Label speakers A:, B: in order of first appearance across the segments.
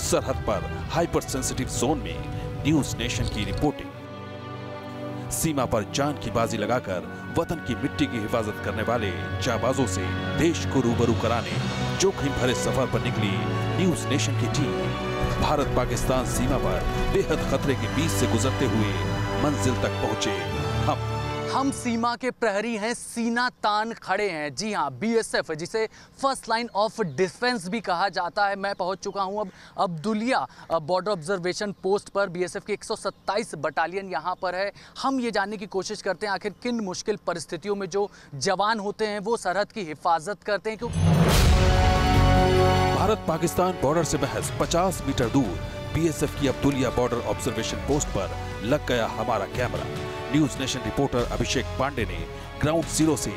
A: सरहद पर hyper sensitive zone में न्यूज नेशन की रिपोर्टिंग। सीमा पर जान की बाजी लगाकर वतन की मिट्टी की हिफाजत करने वाले जाबाजों से देश को रूबरू कराने जोखिम भरे सफर पर निकली न्यूज नेशन की टीम भारत पाकिस्तान सीमा पर बेहद खतरे के बीच से गुजरते हुए मंजिल तक पहुंचे।
B: हम सीमा के प्रहरी हैं, सीना तान खड़े हैं। जी हाँ, बीएसएफ जिसे फर्स्ट लाइन ऑफ डिफेंस भी कहा जाता है। मैं पहुंच चुका हूं अब अब्दुलिया बॉर्डर ऑब्जर्वेशन पोस्ट पर। बीएसएफ की 127 बटालियन यहां पर है। हम ये जानने की कोशिश करते हैं आखिर किन मुश्किल परिस्थितियों में जो जवान होते हैं वो सरहद की हिफाजत करते हैं।
A: भारत पाकिस्तान बॉर्डर से महज 50 मीटर दूर बीएसएफ की अब्दुलिया बॉर्डर ऑब्जर्वेशन पोस्ट पर लग गया हमारा कैमरा। न्यूज नेशन रिपोर्टर अभिषेक पांडे ने ग्राउंड जीरो से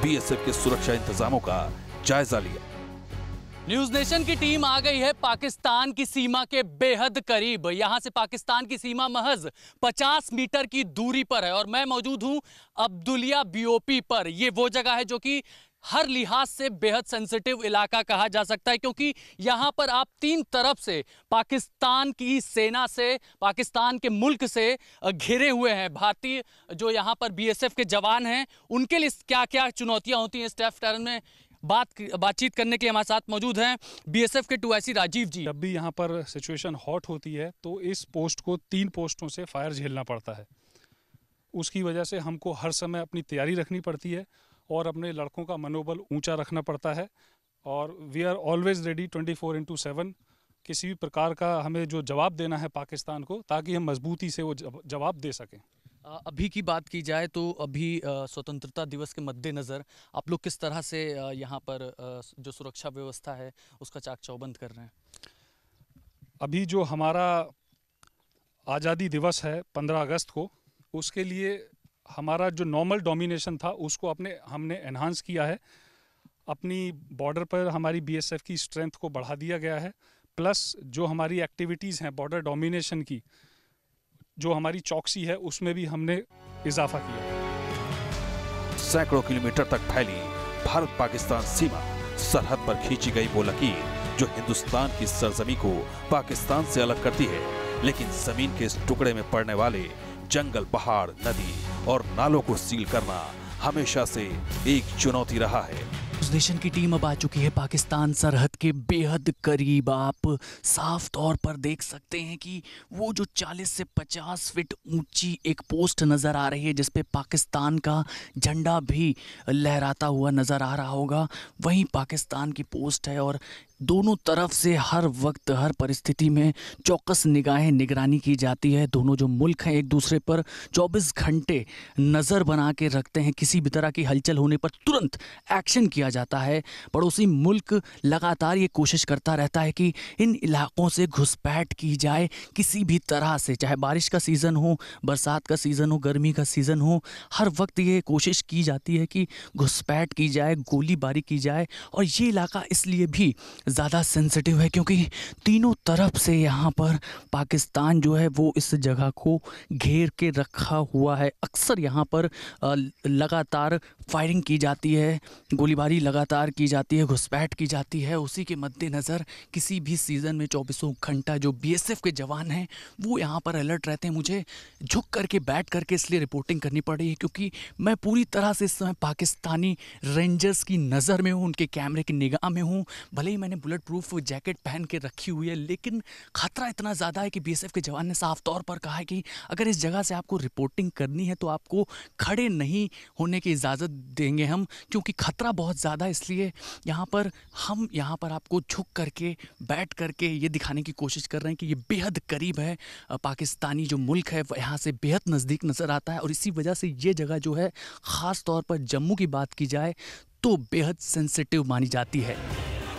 A: बीएसएफ के सुरक्षा इंतजामों का जायजा लिया।
B: न्यूज नेशन की टीम आ गई है पाकिस्तान की सीमा के बेहद करीब। यहां से पाकिस्तान की सीमा महज 50 मीटर की दूरी पर है और मैं मौजूद हूं अब्दुलिया बीओपी पर। यह वो जगह है जो कि हर लिहाज से बेहद सेंसिटिव इलाका कहा जा सकता है, क्योंकि यहां पर आप तीन तरफ से पाकिस्तान की सेना से, पाकिस्तान के मुल्क से घिरे हुए हैं। भारतीय जो यहां पर बीएसएफ के जवान हैं उनके लिए क्या क्या चुनौतियां होती हैं इस टफ टेरेन में, बातचीत करने के लिए हमारे साथ मौजूद हैं बीएसएफ के 2IC राजीव जी।
C: जब भी यहाँ पर सिचुएशन हॉट होती है तो इस पोस्ट को 3 पोस्टों से फायर झेलना पड़ता है। उसकी वजह से हमको हर समय अपनी तैयारी रखनी पड़ती है और अपने लड़कों का मनोबल ऊंचा रखना पड़ता है। और वी आर ऑलवेज रेडी 24/7 किसी भी प्रकार का हमें जो जवाब देना है पाकिस्तान को, ताकि हम मजबूती से वो जवाब दे सकें।
B: अभी की बात की जाए तो अभी स्वतंत्रता दिवस के मद्देनज़र आप लोग किस तरह से यहाँ पर जो सुरक्षा व्यवस्था है उसका चाक चौबंद कर रहे हैं?
C: अभी जो हमारा आज़ादी दिवस है 15 अगस्त को, उसके लिए हमारा जो नॉर्मल डोमिनेशन था उसको हमने एनहांस किया है। अपनी बॉर्डर पर हमारी बीएसएफ की स्ट्रेंथ को बढ़ा दिया गया है। प्लस जो हमारी एक्टिविटीज़ हैं बॉर्डर डोमिनेशन की, जो हमारी चौकसी है उसमें भी हमने इजाफा किया।
A: सैकड़ों किलोमीटर तक फैली भारत पाकिस्तान सीमा, सरहद पर खींची गई वो लकीर जो हिंदुस्तान की सरजमी को पाकिस्तान से अलग करती है। लेकिन जमीन के इस टुकड़े में पड़ने वाले जंगल, पहाड़, नदी और नालों को सील करना हमेशा से एक चुनौती रहा है।
B: न्यूज नेशन की टीम अब आ चुकी है पाकिस्तान सरहद के बेहद करीब। आप साफ तौर पर देख सकते हैं कि वो जो 40 से 50 फीट ऊंची एक पोस्ट नज़र आ रही है जिस पे पाकिस्तान का झंडा भी लहराता हुआ नज़र आ रहा होगा, वहीं पाकिस्तान की पोस्ट है। और दोनों तरफ से हर वक्त हर परिस्थिति में चौकस निगरानी की जाती है। दोनों जो मुल्क हैं एक दूसरे पर 24 घंटे नज़र बना के रखते हैं। किसी भी तरह की हलचल होने पर तुरंत एक्शन किया जाता है। पड़ोसी मुल्क लगातार ये कोशिश करता रहता है कि इन इलाकों से घुसपैठ की जाए किसी भी तरह से, चाहे बारिश का सीज़न हो, बरसात का सीज़न हो, गर्मी का सीज़न हो, हर वक्त ये कोशिश की जाती है कि घुसपैठ की जाए, गोलीबारी की जाए। और ये इलाका इसलिए भी ज़्यादा सेंसिटिव है क्योंकि तीनों तरफ से यहाँ पर पाकिस्तान जो है वो इस जगह को घेर के रखा हुआ है। अक्सर यहाँ पर लगातार फायरिंग की जाती है, गोलीबारी लगातार की जाती है, घुसपैठ की जाती है। उसी के मद्देनज़र किसी भी सीज़न में 24 घंटा जो बीएसएफ के जवान हैं वो यहाँ पर अलर्ट रहते हैं। मुझे झुक करके बैठ करके इसलिए रिपोर्टिंग करनी पड़ रही है क्योंकि मैं पूरी तरह से इस समय पाकिस्तानी रेंजर्स की नज़र में हूँ, उनके कैमरे की निगाह में हूँ। भले ही मैंने बुलेट प्रूफ जैकेट पहन के रखी हुई है, लेकिन खतरा इतना ज़्यादा है कि बीएसएफ के जवान ने साफ तौर पर कहा है कि अगर इस जगह से आपको रिपोर्टिंग करनी है तो आपको खड़े नहीं होने की इजाज़त देंगे हम, क्योंकि खतरा बहुत ज़्यादा है। इसलिए हम यहाँ पर आपको झुक करके बैठ करके ये दिखाने की कोशिश कर रहे हैं कि ये बेहद करीब है। पाकिस्तानी जो मुल्क है यहाँ से बेहद नज़दीक नज़र आता है और इसी वजह से ये जगह जो है ख़ास तौर पर जम्मू की बात की जाए तो बेहद सेंसिटिव मानी जाती है।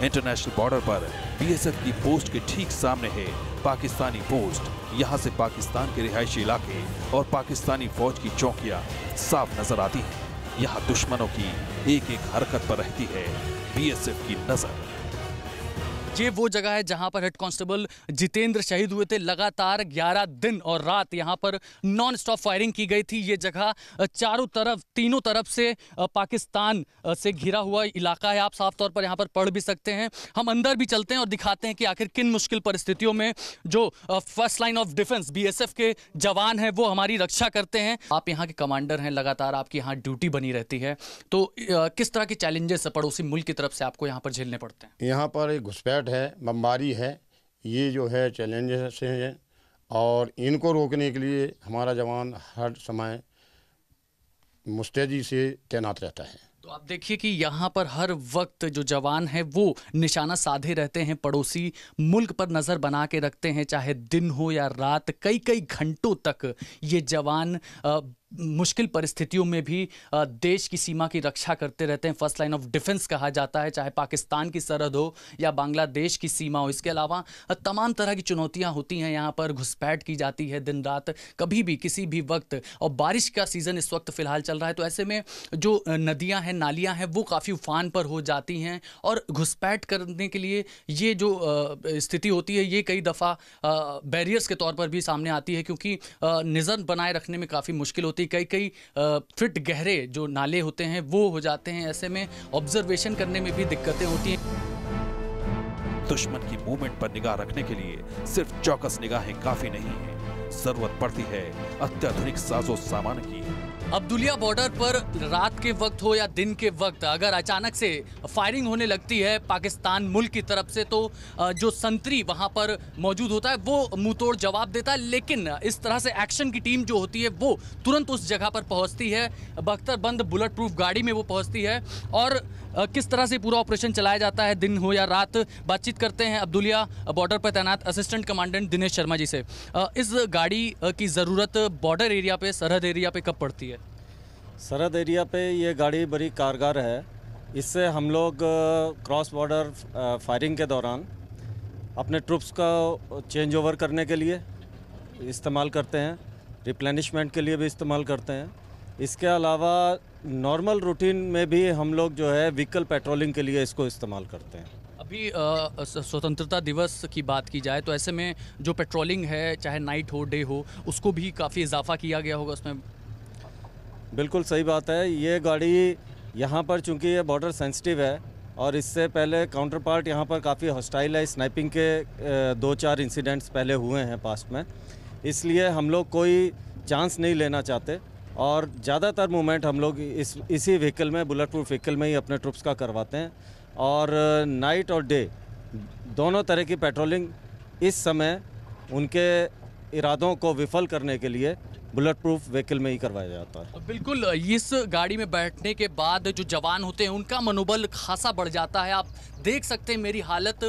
A: इंटरनेशनल बॉर्डर पर बीएसएफ की पोस्ट के ठीक सामने है पाकिस्तानी पोस्ट। यहाँ से पाकिस्तान के रिहायशी इलाके और पाकिस्तानी फौज की चौकियाँ साफ नजर आती हैं। यहाँ दुश्मनों की एक एक हरकत पर रहती है बीएसएफ की नजर।
B: ये वो जगह है जहां पर हेड कांस्टेबल जितेंद्र शहीद हुए थे। लगातार 11 दिन और रात यहां पर नॉन स्टॉप फायरिंग की गई थी। ये जगह चारों तरफ, तीनों तरफ से पाकिस्तान से घिरा हुआ इलाका है। आप साफ तौर पर यहां पर पढ़ भी सकते हैं। हम अंदर भी चलते हैं और दिखाते हैं कि आखिर किन मुश्किल परिस्थितियों में जो first line of defence BSF के जवान हैं वो हमारी रक्षा करते हैं। आप यहाँ के कमांडर हैं, लगातार आपकी यहाँ ड्यूटी बनी रहती है, तो किस तरह के चैलेंजेस पड़ोसी मुल्क की तरफ से आपको यहाँ पर झेलने पड़ते हैं?
D: यहाँ पर एक घुसपैठ है, बमबारी है, ये जो है चैलेंजेस हैं और इनको रोकने के लिए हमारा जवान हर समय मुस्तैदी से तैनात रहता है।
B: तो आप देखिए कि यहाँ पर हर वक्त जो जवान है वो निशाना साधे रहते हैं, पड़ोसी मुल्क पर नज़र बना के रखते हैं, चाहे दिन हो या रात। कई कई घंटों तक ये जवान मुश्किल परिस्थितियों में भी देश की सीमा की रक्षा करते रहते हैं। फर्स्ट लाइन ऑफ डिफेंस कहा जाता है, चाहे पाकिस्तान की सरहद हो या बांग्लादेश की सीमा हो। इसके अलावा तमाम तरह की चुनौतियां होती हैं। यहाँ पर घुसपैठ की जाती है दिन रात, कभी भी किसी भी वक्त। और बारिश का सीज़न इस वक्त फ़िलहाल चल रहा है, तो ऐसे में जो नदियाँ हैं, नालियाँ हैं, वो काफ़ी उफान पर हो जाती हैं। और घुसपैठ करने के लिए ये जो स्थिति होती है, ये कई दफ़ा बैरियर्स के तौर पर भी सामने आती है, क्योंकि निज़र बनाए रखने में काफ़ी मुश्किल होती है। कई फीट गहरे जो नाले होते हैं वो हो जाते हैं। ऐसे में ऑब्जर्वेशन करने में भी दिक्कतें होती हैं।
A: दुश्मन की मूवमेंट पर निगाह रखने के लिए सिर्फ चौकस निगाहें काफी नहीं है, जरूरत पड़ती है अत्याधुनिक साजो सामान की।
B: अब्दुलिया बॉर्डर पर रात के वक्त हो या दिन के वक्त अगर अचानक से फायरिंग होने लगती है पाकिस्तान मुल्क की तरफ से, तो जो संतरी वहां पर मौजूद होता है वो मुंहतोड़ जवाब देता है। लेकिन इस तरह से एक्शन की टीम जो होती है वो तुरंत उस जगह पर पहुंचती है, बख्तरबंद बुलेट प्रूफ गाड़ी में वो पहुंचती है। और किस तरह से पूरा ऑपरेशन चलाया जाता है दिन हो या रात, बातचीत करते हैं अब्दुलिया बॉर्डर पर तैनात असिस्टेंट कमांडेंट दिनेश शर्मा जी से। इस गाड़ी की ज़रूरत बॉर्डर एरिया पे, सरहद एरिया पे कब पड़ती है?
E: सरहद एरिया पे ये गाड़ी बड़ी कारगर है। इससे हम लोग क्रॉस बॉर्डर फायरिंग के दौरान अपने ट्रुप्स का चेंज ओवर करने के लिए इस्तेमाल करते हैं, रिप्लेनिशमेंट के लिए भी इस्तेमाल करते हैं। इसके अलावा नॉर्मल रूटीन में भी हम लोग जो है व्हीकल पेट्रोलिंग के लिए इसको इस्तेमाल करते हैं।
B: अभी स्वतंत्रता दिवस की बात की जाए तो ऐसे में जो पेट्रोलिंग है, चाहे नाइट हो डे हो, उसको भी काफ़ी इजाफा किया गया होगा उसमें।
E: बिल्कुल सही बात है। ये गाड़ी यहाँ पर चूँकि ये बॉर्डर सेंसिटिव है और इससे पहले काउंटर पार्ट यहाँ पर काफ़ी हॉस्टाइल है। स्नाइपिंग के 2-4 इंसिडेंट्स पहले हुए हैं पास्ट में, इसलिए हम लोग कोई चांस नहीं लेना चाहते और ज़्यादातर मूवमेंट हम लोग इसी व्हीकल में, बुलेट प्रूफ व्हीकल में ही अपने ट्रुप्स का करवाते हैं। और नाइट और डे दोनों तरह की पेट्रोलिंग इस समय उनके इरादों को विफल करने के लिए बुलेट प्रूफ व्हीकल में ही करवाया जाता है।
B: बिल्कुल, इस गाड़ी में बैठने के बाद जो जवान होते हैं उनका मनोबल खासा बढ़ जाता है। आप देख सकते हैं मेरी हालत,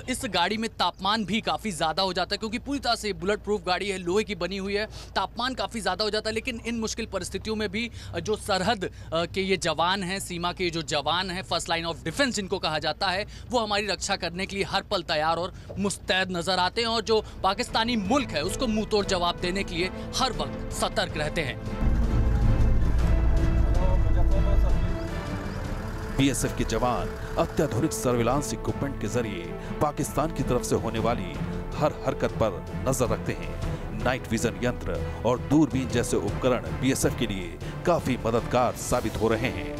B: इस गाड़ी में तापमान भी काफ़ी ज़्यादा हो जाता है, क्योंकि पूरी तरह से बुलेट प्रूफ गाड़ी है, लोहे की बनी हुई है, तापमान काफ़ी ज़्यादा हो जाता है। लेकिन इन मुश्किल परिस्थितियों में भी जो सरहद के ये जवान हैं, सीमा के जो जवान हैं, फर्स्ट लाइन ऑफ डिफेंस जिनको कहा जाता है, वो हमारी रक्षा करने के लिए हर पल तैयार और मुस्तैद नज़र आते हैं। और जो पाकिस्तानी मुल्क है उसको मुँह तोड़ जवाब देने के लिए हर वक्त सतर्क रहते हैं।
A: बीएसएफ के जवान अत्याधुनिक सर्विलांस इक्विपमेंट के जरिए पाकिस्तान की तरफ से होने वाली हर हरकत पर नजर रखते हैं। नाइट विजन यंत्र और दूरबीन जैसे उपकरण बीएसएफ के लिए काफी मददगार साबित हो रहे हैं।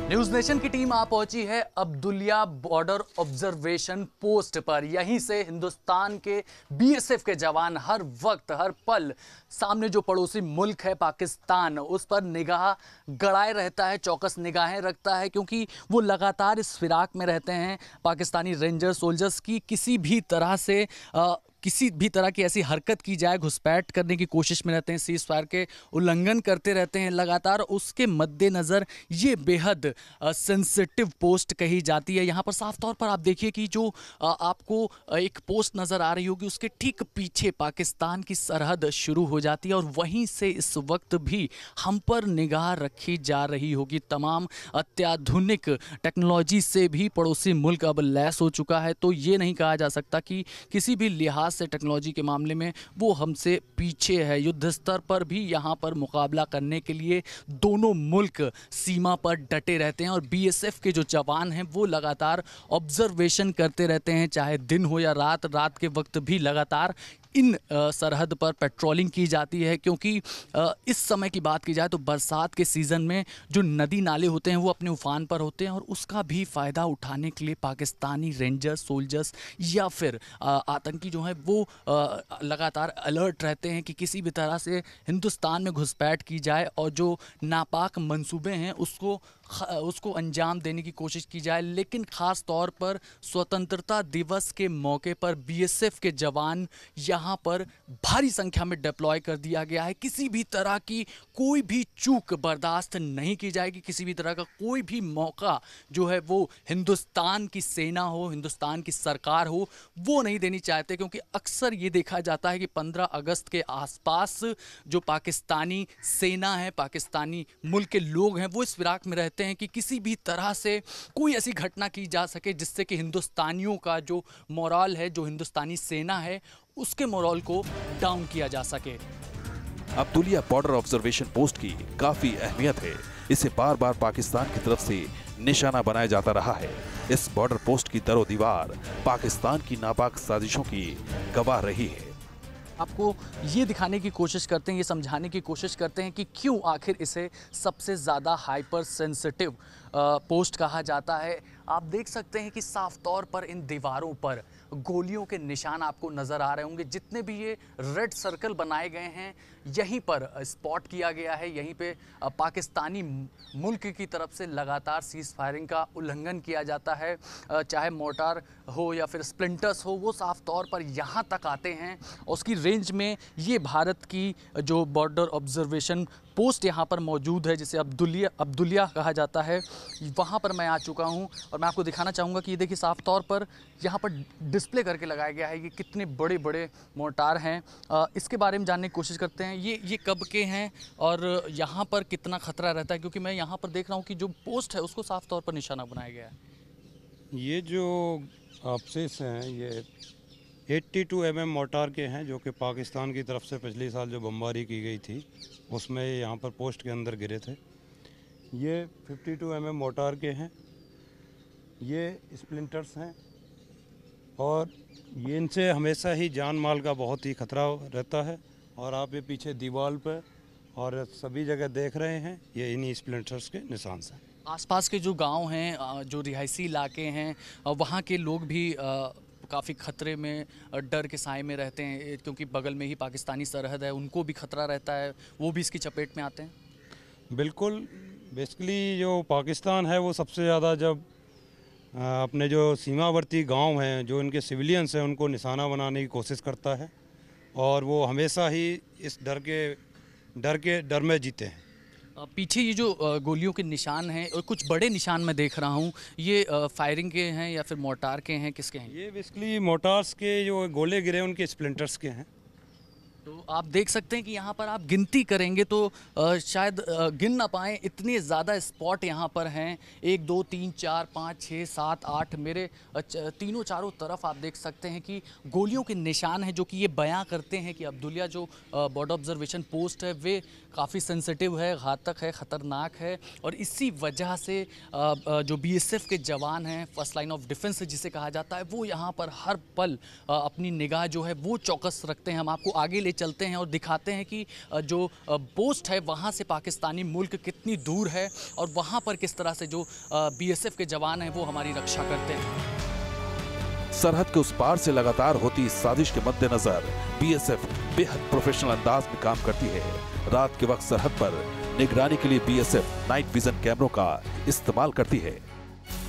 B: न्यूज नेशन की टीम आ पहुंची है अब्दुलिया बॉर्डर ऑब्जर्वेशन पोस्ट पर। यहीं से हिंदुस्तान के बीएसएफ के जवान हर वक्त, हर पल सामने जो पड़ोसी मुल्क है पाकिस्तान, उस पर निगाह गड़ाए रहता है, चौकस निगाहें रखता है, क्योंकि वो लगातार इस फिराक में रहते हैं पाकिस्तानी रेंजर सोल्जर्स की किसी भी तरह से किसी भी तरह की ऐसी हरकत की जाए, घुसपैठ करने की कोशिश में रहते हैं, सीज फायर के उल्लंघन करते रहते हैं लगातार। उसके मद्देनज़र ये बेहद सेंसिटिव पोस्ट कही जाती है। यहाँ पर साफ तौर पर आप देखिए कि जो आपको एक पोस्ट नज़र आ रही होगी, उसके ठीक पीछे पाकिस्तान की सरहद शुरू हो जाती है और वहीं से इस वक्त भी हम पर निगाह रखी जा रही होगी। तमाम अत्याधुनिक टेक्नोलॉजी से भी पड़ोसी मुल्क अब लैस हो चुका है, तो ये नहीं कहा जा सकता कि किसी भी लिहाज से टेक्नोलॉजी के मामले में वो हमसे पीछे है। युद्ध स्तर पर भी यहाँ पर मुकाबला करने के लिए दोनों मुल्क सीमा पर डटे रहते हैं और बीएसएफ के जो जवान हैं वो लगातार ऑब्जर्वेशन करते रहते हैं, चाहे दिन हो या रात। रात के वक्त भी लगातार इन सरहद पर पेट्रोलिंग की जाती है, क्योंकि इस समय की बात की जाए तो बरसात के सीज़न में जो नदी नाले होते हैं वो अपने उफान पर होते हैं और उसका भी फ़ायदा उठाने के लिए पाकिस्तानी रेंजर्स, सोल्जर्स या फिर आतंकी जो है वो लगातार अलर्ट रहते हैं कि किसी भी तरह से हिंदुस्तान में घुसपैठ की जाए और जो नापाक मंसूबे हैं उसको अंजाम देने की कोशिश की जाए। लेकिन ख़ास तौर पर स्वतंत्रता दिवस के मौके पर बीएसएफ के जवान यहाँ पर भारी संख्या में डिप्लॉय कर दिया गया है। किसी भी तरह की कोई भी चूक बर्दाश्त नहीं की जाएगी। किसी भी तरह का कोई भी मौका जो है वो हिंदुस्तान की सेना हो, हिंदुस्तान की सरकार हो, वो नहीं देनी चाहते, क्योंकि अक्सर ये देखा जाता है कि 15 अगस्त के आसपास जो पाकिस्तानी सेना है, पाकिस्तानी मुल्क के लोग हैं, वो इस फिराक में रहते हैं कि किसी भी तरह से कोई ऐसी घटना की जा सके जिससे कि हिंदुस्तानियों का जो मोरल है, जो हिंदुस्तानी सेना है, उसके मोरल को डाउन किया जा सके।
A: अब्दुलिया बॉर्डर ऑब्जर्वेशन पोस्ट की काफी अहमियत है। इसे बार बार पाकिस्तान की तरफ से निशाना बनाया जाता रहा है। इस बॉर्डर पोस्ट की दरो दीवार पाकिस्तान की नापाक साजिशों की गवाह रही है।
B: आपको ये दिखाने की कोशिश करते हैं, ये समझाने की कोशिश करते हैं कि क्यों आखिर इसे सबसे ज़्यादा हाइपर सेंसिटिव पोस्ट कहा जाता है। आप देख सकते हैं कि साफ तौर पर इन दीवारों पर गोलियों के निशान आपको नज़र आ रहे होंगे। जितने भी ये रेड सर्कल बनाए गए हैं यहीं पर स्पॉट किया गया है। यहीं पे पाकिस्तानी मुल्क की तरफ से लगातार सीज फायरिंग का उल्लंघन किया जाता है, चाहे मोर्टार हो या फिर स्प्लिंटर्स हो, वो साफ तौर पर यहाँ तक आते हैं। उसकी रेंज में ये भारत की जो बॉर्डर ऑब्जर्वेशन पोस्ट यहाँ पर मौजूद है, जिसे अब्दुलिया कहा जाता है, वहाँ पर मैं आ चुका हूँ और मैं आपको दिखाना चाहूँगा कि ये देखिए साफ तौर पर यहाँ पर डिस्प्ले करके लगाया गया है। ये कितने बड़े बड़े मोर्टार हैं, इसके बारे में जानने की कोशिश करते हैं। ये कब के हैं और यहाँ पर कितना खतरा रहता है, क्योंकि मैं यहाँ पर देख रहा हूँ कि जो पोस्ट है उसको साफ तौर पर निशाना बनाया गया है।
F: ये जो अवशेष हैं ये 82 mm मोर्टार के हैं, जो कि पाकिस्तान की तरफ से पिछले साल जो बमबारी की गई थी उसमें यहाँ पर पोस्ट के अंदर गिरे थे। ये 52 mm मोर्टार के हैं, ये स्प्लिंटर्स हैं और ये इनसे हमेशा ही जान माल का बहुत ही ख़तरा रहता है। और आप ये पीछे दीवार पर और सभी जगह देख रहे हैं, ये इन्हीं स्प्लिंटर्स के निशान हैं।
B: आसपास के जो गांव हैं, जो रिहायशी इलाके हैं, वहाँ के लोग भी काफ़ी ख़तरे में, डर के साए में रहते हैं, क्योंकि बगल में ही पाकिस्तानी सरहद है, उनको भी ख़तरा रहता है, वो भी इसकी चपेट में आते हैं।
F: बिल्कुल, बेसिकली जो पाकिस्तान है वो सबसे ज़्यादा जब अपने जो सीमावर्ती गांव हैं, जो इनके सिविलियंस हैं, उनको निशाना बनाने की कोशिश करता है और वो हमेशा ही इस डर में जीते हैं।
B: पीछे ये जो गोलियों के निशान हैं और कुछ बड़े निशान मैं देख रहा हूँ, ये फायरिंग के हैं या फिर मोर्टार के हैं, किसके हैं?
F: ये बेसिकली मोर्टार्स के जो गोले गिरे उनके स्प्लिंटर्स के हैं।
B: तो आप देख सकते हैं कि यहाँ पर आप गिनती करेंगे तो शायद गिन ना पाएँ, इतने ज़्यादा स्पॉट यहाँ पर हैं। 1 2 3 4 5 6 7 8 मेरे तीनों चारों तरफ आप देख सकते हैं कि गोलियों के निशान हैं, जो कि ये बयां करते हैं कि अब्दुलिया जो बॉर्डर ऑब्जर्वेशन पोस्ट है वे काफ़ी सेंसिटिव है, घातक है, ख़तरनाक है। और इसी वजह से जो बीएसएफ के जवान हैं, फर्स्ट लाइन ऑफ डिफेंस जिसे कहा जाता है, वो यहाँ पर हर पल अपनी निगाह जो है वो चौकस रखते हैं। हम आपको आगे ले चलते हैं और दिखाते हैं कि जो पोस्ट है वहाँ से पाकिस्तानी मुल्क कितनी दूर है और वहाँ पर किस तरह से जो बीएसएफ के जवान हैं वो हमारी रक्षा करते हैं।
A: सरहद के उस पार से लगातार होती इस साजिश के मद्देनजर बीएसएफ बेहद प्रोफेशनल अंदाज में काम करती है। रात के वक्त सरहद पर निगरानी के लिए बीएसएफ नाइट विजन कैमरों का इस्तेमाल करती है।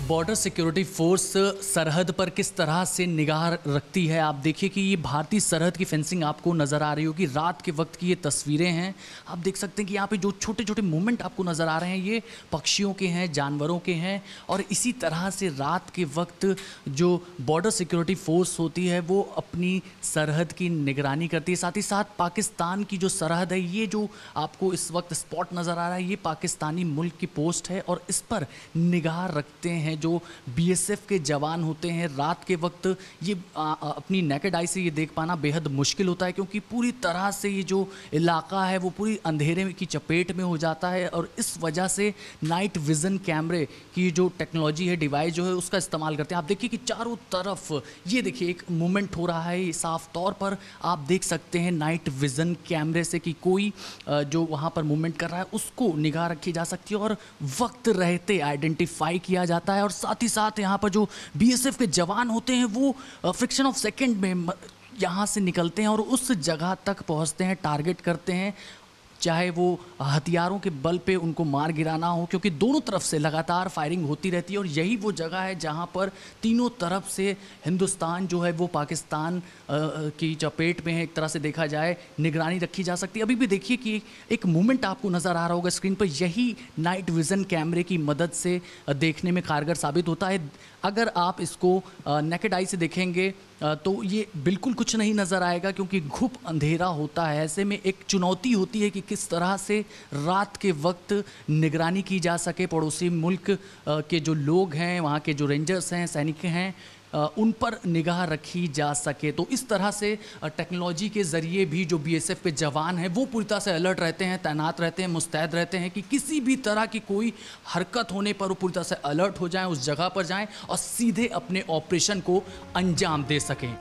B: बॉर्डर सिक्योरिटी फोर्स सरहद पर किस तरह से निगाह रखती है, आप देखिए कि ये भारतीय सरहद की फेंसिंग आपको नज़र आ रही होगी। रात के वक्त की ये तस्वीरें हैं, आप देख सकते हैं कि यहाँ पे जो छोटे छोटे मूवमेंट आपको नज़र आ रहे हैं ये पक्षियों के हैं, जानवरों के हैं। और इसी तरह से रात के वक्त जो बॉर्डर सिक्योरिटी फोर्स होती है वो अपनी सरहद की निगरानी करती है। साथ ही साथ पाकिस्तान की जो सरहद है, ये जो आपको इस वक्त स्पॉट नज़र आ रहा है, ये पाकिस्तानी मुल्क की पोस्ट है और इस पर निगाह रखते हैं हैं, जो बीएसएफ के जवान होते हैं, रात के वक्त ये अपनी नेकेड आई से ये देख पाना बेहद मुश्किल होता है, क्योंकि पूरी तरह से ये जो इलाका है वो पूरी अंधेरे की चपेट में हो जाता है। और इस वजह से नाइट विज़न कैमरे की जो टेक्नोलॉजी है, डिवाइस जो है, उसका इस्तेमाल करते हैं। आप देखिए कि चारों तरफ ये देखिए एक मूवमेंट हो रहा है, साफ तौर पर आप देख सकते हैं नाइट विज़न कैमरे से कि कोई जो वहाँ पर मूवमेंट कर रहा है उसको निगाह रखी जा सकती है और वक्त रहते आइडेंटिफाई किया जाता है। और साथ ही साथ यहाँ पर जो बीएसएफ के जवान होते हैं वो फ्रिक्शन ऑफ सेकेंड में यहाँ से निकलते हैं और उस जगह तक पहुँचते हैं, टारगेट करते हैं, चाहे वो हथियारों के बल पे उनको मार गिराना हो, क्योंकि दोनों तरफ से लगातार फायरिंग होती रहती है। और यही वो जगह है जहां पर तीनों तरफ से हिंदुस्तान जो है वो पाकिस्तान की चपेट में है, एक तरह से देखा जाए, निगरानी रखी जा सकती है। अभी भी देखिए कि एक मूवमेंट आपको नज़र आ रहा होगा स्क्रीन पर, यही नाइट विज़न कैमरे की मदद से देखने में कारगर साबित होता है। अगर आप इसको नेकेड आई से देखेंगे तो ये बिल्कुल कुछ नहीं नज़र आएगा, क्योंकि घुप अंधेरा होता है। ऐसे में एक चुनौती होती है कि किस तरह से रात के वक्त निगरानी की जा सके, पड़ोसी मुल्क के जो लोग हैं, वहाँ के जो रेंजर्स हैं, सैनिक हैं, उन पर निगाह रखी जा सके। तो इस तरह से टेक्नोलॉजी के ज़रिए भी जो बीएसएफ के जवान हैं वो पूरी तरह से अलर्ट रहते हैं, तैनात रहते हैं, मुस्तैद रहते हैं कि किसी भी तरह की कोई हरकत होने पर वो पूरी तरह से अलर्ट हो जाएं, उस जगह पर जाएं और सीधे अपने ऑपरेशन को अंजाम दे सकें।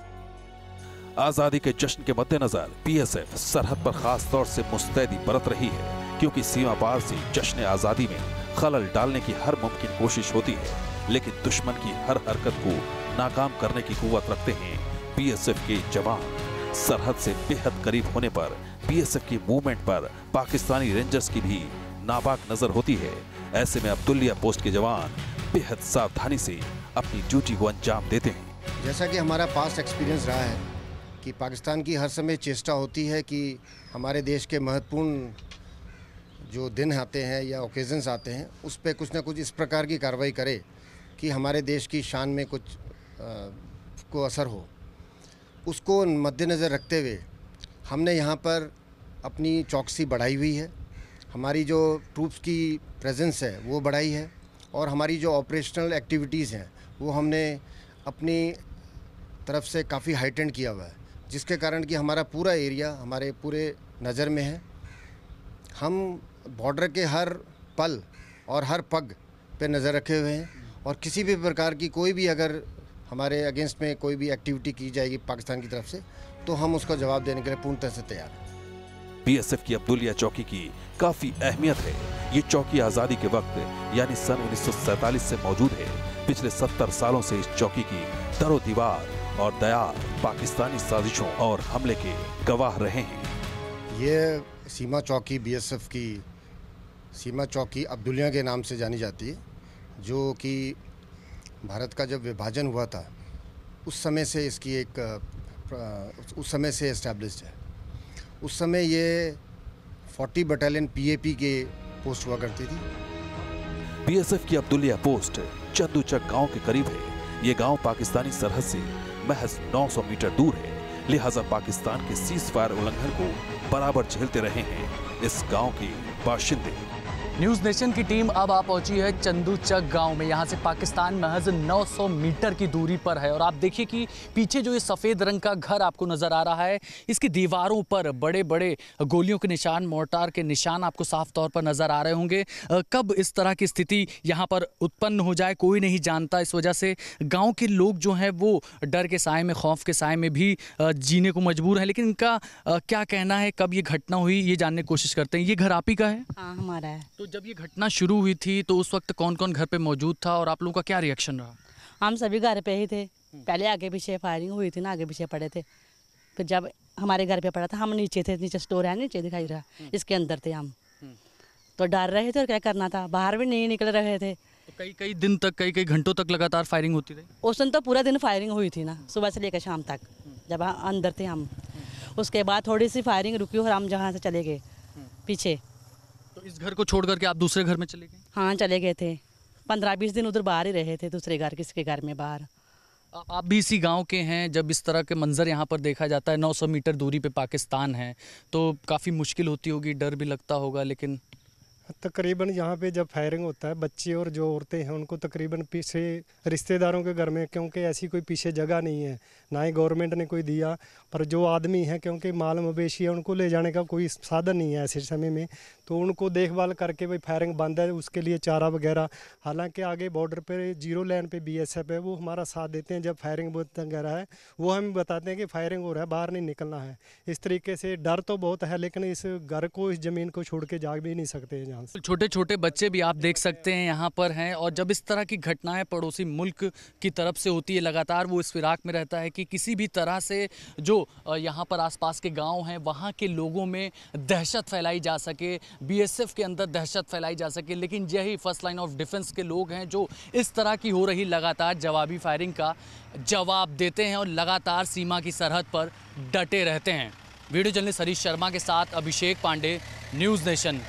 A: आजादी के जश्न के मद्देनजर बीएसएफ सरहद पर खास तौर से मुस्तैदी बरत रही है, क्योंकि सीमा पार से जश्न आजादी में खलल डालने की हर मुमकिन कोशिश होती है, लेकिन दुश्मन की हर हरकत को नाकाम करने की कुव्वत रखते हैं बीएसएफ के जवान। सरहद से बेहद करीब होने पर बीएसएफ की मूवमेंट पर पाकिस्तानी रेंजर्स की भी नाबाक नजर होती है। ऐसे में अब्दुल्लिया पोस्ट के जवान बेहद सावधानी से अपनी ड्यूटी को अंजाम देते हैं।
G: जैसा कि हमारा पास्ट एक्सपीरियंस रहा है कि पाकिस्तान की हर समय चेष्टा होती है कि हमारे देश के महत्वपूर्ण जो दिन आते हैं या ओकेजन्स आते हैं उस पर कुछ ना कुछ इस प्रकार की कार्रवाई करे कि हमारे देश की शान में कुछ को असर हो। उसको मद्देनज़र रखते हुए हमने यहाँ पर अपनी चौकसी बढ़ाई हुई है, हमारी जो ट्रूप्स की प्रेजेंस है वो बढ़ाई है, और हमारी जो ऑपरेशनल एक्टिविटीज़ हैं वो हमने अपनी तरफ से काफ़ी हाइटेंड किया हुआ है, जिसके कारण कि हमारा पूरा एरिया हमारे पूरे नज़र में है। हम बॉर्डर के हर पल और हर पग पे नज़र रखे हुए हैं, और किसी भी प्रकार की कोई भी अगर हमारे अगेंस्ट में कोई भी एक्टिविटी की जाएगी पाकिस्तान की तरफ से तो हम उसका जवाब देने के लिए पूर्ण तरह से तैयार हैं।
A: बीएसएफ की अब्दुल्लिया चौकी की काफी अहमियत है। ये चौकी आजादी के वक्त यानी सन 1947 से मौजूद है। पिछले 70 सालों से इस चौकी की दरो दीवार और दयार पाकिस्तानी साजिशों और हमले के गवाह रहे हैं।
G: ये सीमा चौकी बीएसएफ की सीमा चौकी अब्दुल्लिया के नाम से जानी जाती है, जो कि भारत का जब विभाजन हुआ था उस समय से इसकी उस समय से एस्टैब्लिश्ड है। उस समय ये 40 बटालियन पीएपी के पोस्ट हुआ करती थी।
A: बीएसएफ की अब्दुल्लिया पोस्ट चंदूचक गांव के करीब है। ये गांव पाकिस्तानी सरहद से महज 900 मीटर दूर है, लिहाजा पाकिस्तान के सीज़फायर उल्लंघन को बराबर झेलते रहे हैं इस गांव के बाशिंदे।
B: न्यूज़ नेशन की टीम अब आ पहुंची है चंदूचक गांव में। यहां से पाकिस्तान महज 900 मीटर की दूरी पर है। और आप देखिए कि पीछे जो ये सफ़ेद रंग का घर आपको नज़र आ रहा है, इसकी दीवारों पर बड़े बड़े गोलियों के निशान, मोर्टार के निशान आपको साफ तौर पर नज़र आ रहे होंगे। कब इस तरह की स्थिति यहाँ पर उत्पन्न हो जाए कोई नहीं जानता। इस वजह से गाँव के लोग जो हैं वो डर के साए में, खौफ के साए में भी जीने को मजबूर हैं। लेकिन इनका क्या कहना है, कब ये घटना हुई, ये जानने की कोशिश करते हैं। ये घर आप ही का है?
H: हाँ, हमारा है।
B: तो जब ये घटना शुरू हुई थी तो उस वक्त कौन कौन घर पे मौजूद था और आप लोगों का क्या रिएक्शन रहा?
H: हम सभी घर पे ही थे। पहले आगे पीछे फायरिंग हुई थी ना, आगे पीछे पड़े थे। फिर जब हमारे घर पे पड़ा था, हम नीचे थे, नीचे स्टोर है, नीचे दिखाई रहा, इसके अंदर थे हम। तो डर रहे थे और क्या करना था, बाहर भी नहीं निकल रहे थे।
B: तो कई दिन तक, कई घंटों तक लगातार फायरिंग होती रही।
H: उस दिन तो पूरा दिन फायरिंग हुई थी ना, सुबह से लेकर शाम तक, जब अंदर थे हम। उसके बाद थोड़ी सी फायरिंग रुकी और हम जहाँ से चले गए पीछे।
B: तो इस घर को छोड़ करके आप दूसरे घर में चले गए?
H: हाँ, चले गए थे। 15-20 दिन उधर बाहर ही रहे थे, दूसरे घर, किसी के घर में बाहर।
B: आप भी इसी गांव के हैं। जब इस तरह के मंजर यहाँ पर देखा जाता है, 900 मीटर दूरी पे पाकिस्तान है, तो काफ़ी मुश्किल होती होगी, डर भी लगता होगा। लेकिन
I: तकरीबन यहाँ पे जब फायरिंग होता है बच्चे और जो औरतें हैं उनको तकरीबन पीछे रिश्तेदारों के घर में, क्योंकि ऐसी कोई पीछे जगह नहीं है, ना ही गवर्नमेंट ने कोई दिया, पर जो आदमी है क्योंकि माल मवेशी है उनको ले जाने का कोई साधन नहीं है ऐसे समय में, तो उनको देखभाल करके भाई फायरिंग बंद है, उसके लिए चारा वगैरह। हालांकि आगे बॉर्डर पे 0 लाइन पे BSF है, वो हमारा साथ देते हैं। जब फायरिंग वगैरह है वो हमें बताते हैं कि फायरिंग हो रहा है, बाहर नहीं निकलना है। इस तरीके से डर तो बहुत है, लेकिन इस घर को, इस ज़मीन को छोड़ के जा भी नहीं सकते हैं यहाँ से।
B: छोटे छोटे बच्चे भी आप देख सकते हैं यहाँ पर हैं, और जब इस तरह की घटनाएं पड़ोसी मुल्क की तरफ से होती है लगातार, वो इस फिराक में रहता है कि किसी भी तरह से जो यहाँ पर आसपास के गांव हैं वहाँ के लोगों में दहशत फैलाई जा सके, BSF के अंदर दहशत फैलाई जा सके। लेकिन यही फर्स्ट लाइन ऑफ डिफेंस के लोग हैं जो इस तरह की हो रही लगातार जवाबी फायरिंग का जवाब देते हैं और लगातार सीमा की सरहद पर डटे रहते हैं। वीडियो जर्नलिस्ट हरीश शर्मा के साथ अभिषेक पांडे, न्यूज़ नेशन।